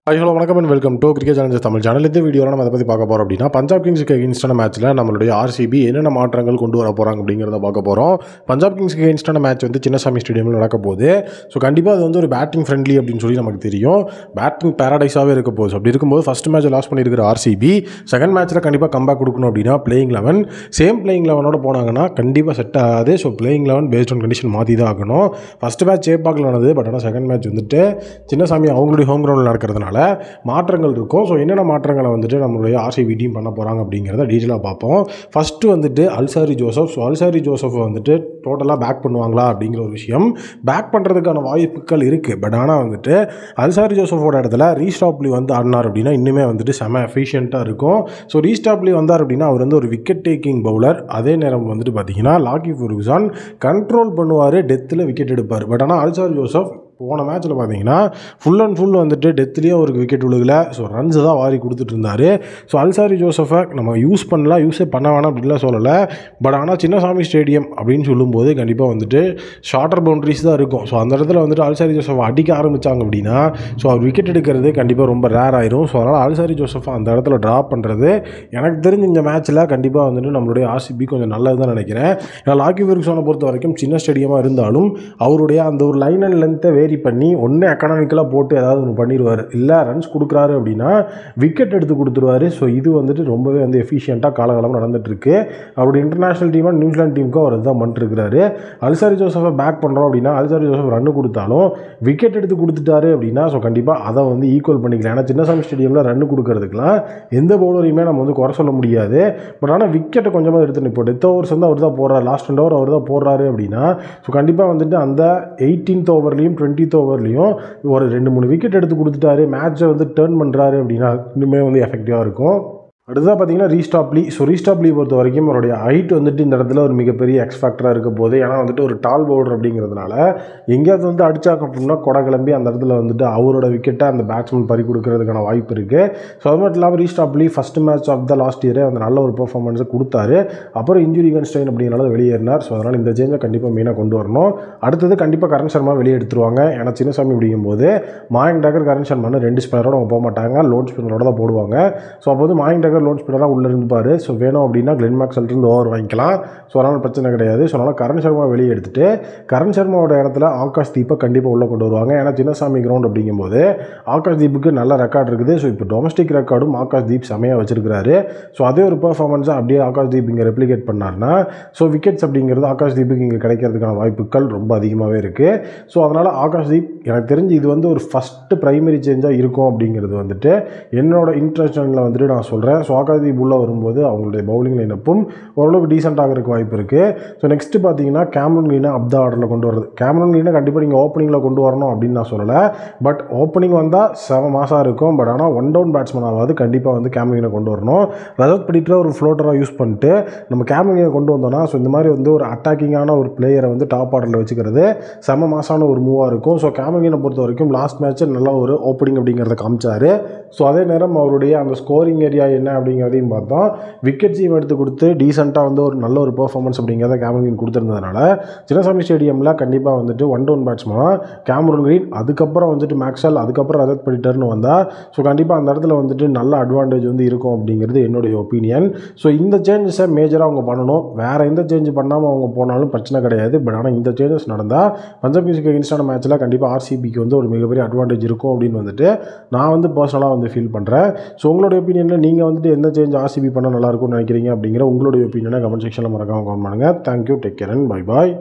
Hi hello வணக்கம் and welcome to cricket Challengers Tamil channel. இந்த வீடியோவில் நம்ம அதை பற்றி பார்க்க போகிறோம் அப்படின்னா பஞ்சாப் கிங்ஸுக்கு எகென்ஸ்டான மேட்ச்சில் நம்மளுடைய ஆர்சிபி என்னென்ன மாற்றங்கள் கொண்டு வர போகிறாங்க அப்படிங்கிறத பார்க்க போகிறோம். பஞ்சாப் கிங்ஸுக்கு எகென்ஸ்டான மேட்ச் வந்து சின்னசாமி ஸ்டேடியமில் நடக்க போகுது. ஸோ கண்டிப்பாக அது வந்து ஒரு பேட்டிங் ஃப்ரெண்ட்லி அப்படின்னு சொல்லி நமக்கு தெரியும். பேட்டிங் பேரடைஸாகவே இருக்க போகுது. அப்படி இருக்கும்போது ஃபஸ்ட் மேட்ச் லாஸ் பண்ணியிருக்கிற ஆர்சிபி செகண்ட் மேட்ச்சில் கண்டிப்பாக கம்பேக் கொடுக்கணும் அப்படின்னா பிளேயிங் 11 சேம் பிளேயிங் 11ஓட போனாங்கன்னா கண்டிப்பாக செட் ஆகாது. So playing 11 based on condition மாற்றி தான் ஆகணும். ஃபஸ்ட் மேட்ச் சேப்பாக்கில் நடந்தது. பட் ஆனால் செகண்ட் மேட்ச் வந்துட்டு சின்னசாமி அவங்களுடைய ஹோம் கிரவுண்டில் நடக்கிறதுனால மாற்றங்கள் இருக்கும். ஸோ என்னென்ன மாற்றங்களை வந்துட்டு நம்மளுடைய ஆர்சிபி டீம் பண்ண போகிறாங்க அப்படிங்கிறத டீட்டெயிலாக பார்ப்போம். ஃபஸ்ட்டு வந்துட்டு Alzarri Joseph. So Alzarri Joseph வந்துட்டு டோட்டலாக பேக் பண்ணுவாங்களா அப்படிங்கிற ஒரு விஷயம். பேக் பண்ணுறதுக்கான வாய்ப்புகள் இருக்குது. பட் ஆனால் வந்துட்டு அல்சாரி ஜோசஃபோட இடத்துல ரீஸ்டாப்லி வந்து ஆடினார் அப்படின்னா இன்னுமே வந்துட்டு செம எஃபிஷியண்ட்டாக இருக்கும். ஸோ ரீஸ்டாப்லி வந்தார் அப்படின்னா அவர் வந்து ஒரு விக்கெட் டேக்கிங் பவுலர். அதே நேரம் வந்துட்டு பார்த்தீங்கன்னா லாக்கி ஃபெர்குசன் கண்ட்ரோல் பண்ணுவார், டெத்தில் விக்கெட் எடுப்பார். பட் ஆனால் அல்சாரி ஜோசப் போன மேட்ச்சில் பார்த்தீங்கன்னா ஃபுல் அண்ட் ஃபுல் வந்துட்டு டெத்துலேயே அவருக்கு விக்கெட் விழுகல. ஸோ ரன்ஸ் தான் வாரி கொடுத்துட்டு இருந்தார். ஸோ அல்சாரி ஜோசஃபை நம்ம யூஸே பண்ண வேணாம் அப்படின்லாம் சொல்லலை. பட் ஆனால் சின்னசாமி ஸ்டேடியம் அப்படின்னு சொல்லும்போது கண்டிப்பாக வந்துட்டு ஷார்ட்டர் பவுண்டரிஸ் தான் இருக்கும். ஸோ அந்த இடத்துல வந்துட்டு அல்சாரி ஜோசஃபை அடிக்க ஆரம்பித்தாங்க அப்படின்னா ஸோ அவர் விக்கெட் எடுக்கிறது கண்டிப்பாக ரொம்ப ரேர் ஆயிரும். ஸோ அதனால் அல்சாரி ஜோசஃபை அந்த இடத்துல ட்ராப் பண்ணுறது எனக்கு தெரிஞ்ச இந்த மேட்ச்சில் கண்டிப்பாக வந்துட்டு நம்மளுடைய ஆர்சிபி கொஞ்சம் நல்லது தான் நினைக்கிறேன். ஏன்னா லாக்கி ஃபெர்குசனை பொறுத்த வரைக்கும் சின்ன ஸ்டேடியமாக இருந்தாலும் அவருடைய அந்த ஒரு லைன் அண்ட் லென்த்தை வேரி பண்ணி ஒன்று எக்கனாமிக்கலாக போட்டு ஏதாவது ஒன்று பண்ணிடுவார். இல்லை ரன்ஸ் கொடுக்குறாரு அப்படின்னா விக்கெட் எடுத்து கொடுத்துருவார். ஸோ இது வந்துட்டு ரொம்பவே வந்து எஃபிஷியண்ட்டாக காலகாலம் நடந்துகிட்ருக்கு. அவருடைய இன்டர்நேஷனல் டீமாக நியூசிலாந்து டீமுக்கும் அவர் தான் பண்ணிட்டுருக்கிறாரு. அல்சாரி ஜோசஃபை பேக் பண்ணுறோம் அப்படின்னா அல்சாரி ஜோசப் ரன்னு கொடுத்தாலும் விக்கெட் எடுத்து கொடுத்துட்டாரு அப்படின்னா ஸோ கண்டிப்பாக அதை வந்து ஈக்குவல் பண்ணிக்கலாம். ஏன்னா சின்னசாமி ஸ்டேடியமில் ரன்னு கொடுக்கறதுக்குலாம் எந்த பவுலரையுமே நம்ம வந்து குறை சொல்ல முடியாது. பட் ஆனால் விக்கெட்டை கொஞ்சமாக எடுத்துன்னு இப்போ டெத் ஓவர்ஸ் வந்து அவர் தான் போடுறாரு, லாஸ்ட் 2 ஓவர் அவர் தான் போடுறாரு அப்படின்னா ஸோ கண்டிப்பாக வந்துட்டு அந்த 18th ஓவர்லேயும் 20th ஓவர்லேயும் ஒரு 2-3 விக்கெட் எடுத்து கொடுத்துட்டாரு, மேட்சை வந்து டேர்ன் பண்ணுறாரு அப்படின்னா இன்னுமே வந்து எஃபெக்டிவாக இருக்கும். அடுத்ததாக பார்த்தீங்கன்னா ரீஸ்டாப்லி. ஸோ ரீஸ்டாப்லி பொறுத்த வரைக்கும் அவருடைய ஹைட் வந்துட்டு இந்த இடத்துல ஒரு மிகப்பெரிய எக்ஸ் ஃபேக்டராக இருக்க போது. ஏன்னா வந்துட்டு ஒரு டால் பவுலர் அப்படிங்கிறதுனால எங்கேயாவது வந்து அடிச்சாக்க அப்படின்னா கொடை கிளம்பி அந்த இடத்துல வந்துட்டு அவரோட விக்கெட்டை அந்த பேட்ஸ்மேன் பறி கொடுக்கறதுக்கான வாய்ப்பு இருக்குது. ஸோ அது மட்டும் இல்லாமல் ரீஸ்டாப்லி first match of the last இயரே வந்து நல்ல ஒரு பெர்ஃபார்மன்ஸை கொடுத்தாரு. அப்புறம் இன்ஜுரி கன்ஸ்ட்ரெயின் அப்படிங்கிறனால வெளியேறினார். ஸோ அதனால் இந்த சேஞ்சை கண்டிப்பாக மெயினாக கொண்டு வரணும். அடுத்தது கண்டிப்பாக கரண் சர்மா வெளியே எடுத்துருவாங்க. ஏன்னா சின்னசாமி அப்படிங்கும்போது மாயங்க் டாக்கர் கரண் சர்மான்னு 2 ஸ்பின்னரோட அவங்க போக மாட்டாங்க, லோன் ஸ்பின்னரோட தான் போடுவாங்க. ஸோ அப்போ வந்து மாயங்க் டாக்கர் லோன் ஸ்பின்னராக உள்ளே இருந்துப்பார். ஸோ வேணும் அப்படின்னா கிளென் மேக்ஸ்வெல்லிருந்து ஓவர் வாங்கிக்கலாம். ஸோ அதனால் பிரச்சனை கிடையாது. ஸோ அதனால் கரண் சர்மா வெளியே எடுத்துகிட்டு கரண் சர்மாவோட இடத்துல ஆகாஷ் தீப்பை கண்டிப்பாக உள்ளே கொண்டு வருவாங்க. ஏன்னா சின்னசாமி கிரவுண்ட் அப்படிங்கும்போது ஆகாஷ் தீப்புக்கு நல்ல ரெக்கார்ட் இருக்குது. ஸோ இப்போ டொமஸ்டிக் ரெக்கார்டும் ஆகாஷ் தீப் செமையாக வச்சிருக்கிறாரு. ஸோ அதே ஒரு பெர்ஃபார்மன்ஸை அப்படியே ஆகாஷ் தீப் இங்கே ரெப்ளிகேட் பண்ணார்னா ஸோ விக்கெட்ஸ் அப்படிங்கிறது ஆகாஷ் தீப்புக்கு இங்கே கிடைக்கிறதுக்கான வாய்ப்புகள் ரொம்ப அதிகமாகவே இருக்குது. ஸோ அதனால் ஆகாஷ் தீப் எனக்கு தெரிஞ்சு இது வந்து ஒரு ஃபஸ்ட்டு ப்ரைமரி சேஞ்சாக இருக்கும் அப்படிங்கிறது வந்துட்டு என்னோட இன்ட்ரெஸ்டில் வந்துட்டு நான் சொல்கிறேன். ஸோ ஆகாஷ் தீப் உள்ளே வரும்போது அவங்களுடைய பவுலிங் லைனப்பும் ஓரளவுக்கு டீசென்ட் ஆகிறதுக்கு வாய்ப்பு இருக்குது. ஸோ நெக்ஸ்ட்டு பார்த்தீங்கன்னா கேமரன் கிரீனை அப் த ஆர்டரில் கொண்டு வரது. கேமரன் கிரீனை கண்டிப்பாக நீங்கள் ஓப்பனிங்கில் கொண்டு வரணும் அப்படின்னு நான் சொல்லலை. பட் ஓப்பனிங் வந்தால் 7 மாதம் இருக்கும். பட் ஆனால் 1 டவுன் பேட்ஸ்மேன் ஆகாது. கண்டிப்பாக வந்து கேமரன் கிரீனை கொண்டு வரணும். ரஜத் படிட்டரை ஒரு ஃப்ளோட்டராக யூஸ் பண்ணிட்டு நம்ம கேமரன் கிரீனை கொண்டு வந்தோம்னா ஸோ இந்த மாதிரி வந்து ஒரு அட்டாக்கிங்கான ஒரு பிளேயரை வந்து டாப் ஆர்டரில் வச்சுக்கிறது செம மாசான ஒரு மூவாக இருக்கும். ஸோ கேமரன் கிரீனை பொறுத்த வரைக்கும் லாஸ்ட் மேட்ச்சு நல்ல ஒரு ஓப்பனிங் அப்படிங்கிறத காமிச்சார். ஸோ அதே நேரம் அவருடைய அந்த ஸ்கோரிங் ஏரியா என்ன அப்படிங்கிறதையும் பார்த்தோம். விக்கெட்ஸையும் எடுத்து கொடுத்து டீசெண்டாக வந்து ஒரு நல்ல ஒரு பெர்ஃபார்மன்ஸ் அப்படிங்கிறத கேமரன் கிரீன் கொடுத்துருந்ததுனால சின்னசாமி ஸ்டேடியமில் கண்டிப்பாக வந்துட்டு 1 டவுன் பேட்ஸ்மேனாக கேமரன் கிரீன், அதுக்கப்புறம் வந்துட்டு மேக்ஸ்வெல், அதுக்கப்புறம் ரஜத் படிட்டர்னு வந்தால் ஸோ கண்டிப்பாக அந்த இடத்துல வந்துட்டு நல்ல அட்வான்டேஜ் வந்து இருக்கும் அப்படிங்கிறது என்னுடைய ஒப்பீனியன். ஸோ இந்த சேஞ்சஸை மேஜராக அவங்க பண்ணணும். வேறு எந்த சேஞ்ச் பண்ணாமல் அவங்க போனாலும் பிரச்சனை கிடையாது. பட் ஆனால் இந்த சேஞ்சஸ் நடந்தால் பஞ்சாப் கிங்ஸுக்கு எகென்ஸ்டான மேட்ச்சில் கண்டிப்பாக ஆர்சிபிக்கு வந்து ஒரு மிகப்பெரிய அட்வான்டேஜ் இருக்கும் அப்படின்னு வந்துட்டு நான் வந்து பர்சனலாக வந்து ஃபீல் பண்ணுறேன். ஸோ உங்களுடைய ஒப்பீனியனில் நீங்கள் வந்துட்டு எந்த சேஞ்ச் ஆர்சிபி பண்ணால் நல்லாயிருக்கும்னு நினைக்கிறீங்க அப்படிங்கிற உங்களுடைய ஒப்பீனியனை கமெண்ட் செக்ஷனில் மறக்காமல் கமெண்ட் பண்ணுங்கள். Thank you, take care and bye bye.